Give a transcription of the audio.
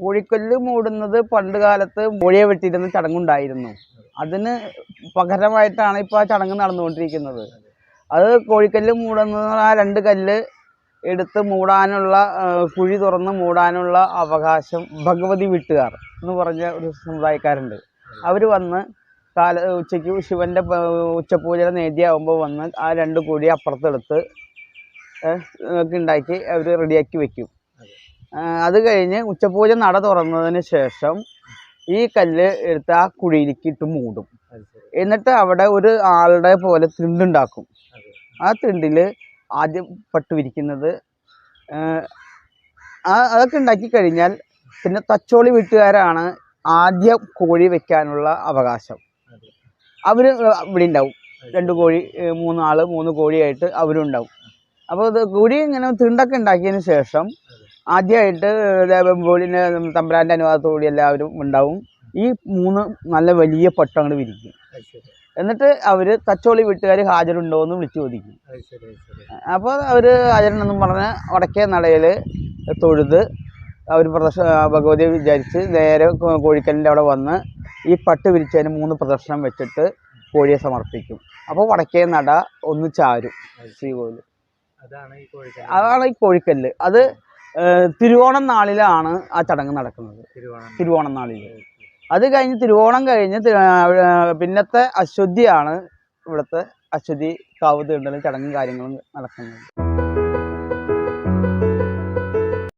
കോഴിക്കല്ല് മൂടുന്നത് പണ്ട് കാലത്ത് കോഴിയെ വെട്ടിയിരുന്ന ചടങ്ങുണ്ടായിരുന്നു. അതിന് പകരമായിട്ടാണ് ഇപ്പോൾ ആ ചടങ്ങ് നടന്നുകൊണ്ടിരിക്കുന്നത്. അത് കോഴിക്കല്ല് മൂടുന്നത് ആ 2 കല്ല് എടുത്ത് മൂടാനുള്ള കുഴി തുറന്ന് മൂടാനുള്ള അവകാശം ഭഗവതി വീട്ടുകാർ എന്ന് പറഞ്ഞ ഒരു സമുദായക്കാരുണ്ട്. അവർ വന്ന് ഉച്ചയ്ക്ക് ശിവൻ്റെ ഉച്ചപൂജയുടെ നേദ്യമാകുമ്പോൾ വന്ന് ആ 2 കുഴി അപ്പുറത്തെടുത്ത് ഉണ്ടാക്കി അവർ റെഡിയാക്കി വെക്കും. അത് കഴിഞ്ഞ് ഉച്ചപൂജ നട തുറന്നതിന് ശേഷം ഈ കല്ല് എടുത്ത് ആ കുഴിയിലേക്ക് ഇട്ട് മൂടും. എന്നിട്ട് അവിടെ ഒരു ആളുടെ പോലെ തിണ്ടുണ്ടാക്കും. ആ തിണ്ടിൽ ആദ്യം പട്ട് വിരിക്കുന്നത് അതൊക്കെ ഉണ്ടാക്കി കഴിഞ്ഞാൽ പിന്നെ തച്ചോളി വീട്ടുകാരാണ് ആദ്യം കോഴി വെക്കാനുള്ള അവകാശം. അവർ ഇവിടെ ഉണ്ടാവും. 2 കോഴി 3 ആൾ 3 കോഴിയായിട്ട് അവരും ഉണ്ടാവും. അപ്പോൾ അത് കോഴി ഇങ്ങനെ തിണ്ടൊക്കെ ഉണ്ടാക്കിയതിന് ശേഷം ആദ്യമായിട്ട് ദേവമ്പോളിന് തമ്പുരാൻ്റെ അനുവാദത്തോടെ എല്ലാവരും ഉണ്ടാവും. ഈ 3 നല്ല വലിയ പട്ട് അങ്ങോട്ട് വിരിക്കും. എന്നിട്ട് അവർ തച്ചോളി വീട്ടുകാർ ഹാജരുണ്ടോ എന്ന് വിളിച്ചു ചോദിക്കും. അപ്പോൾ അവർ ഹാജരുണ്ടെന്നും പറഞ്ഞ് വടക്കേ നടയിൽ തൊഴുത് അവർ ഭഗവതിയെ വിചാരിച്ച് നേരെ കോഴിക്കല്ലിൻ്റെ അവിടെ വന്ന് ഈ പട്ട് വിരിച്ചതിന് 3 പ്രദക്ഷിണം വെച്ചിട്ട് കോഴിയെ സമർപ്പിക്കും. അപ്പോൾ വടക്കേ നട ഒന്ന് ചാരും ശ്രീകോവിൽ. അതാണ് ഈ കോഴിക്കല്ല്. അത് തിരുവോണം നാളിലാണ് ആ ചടങ്ങ് നടക്കുന്നത്. തിരുവോണം നാളിൽ. അത് കഴിഞ്ഞ് തിരുവോണം കഴിഞ്ഞ് പിന്നത്തെ അശ്വതിയാണ് ഇവിടുത്തെ അശ്വതി കാവ് തീണ്ടലും ചടങ്ങും കാര്യങ്ങളും നടക്കുന്നത്.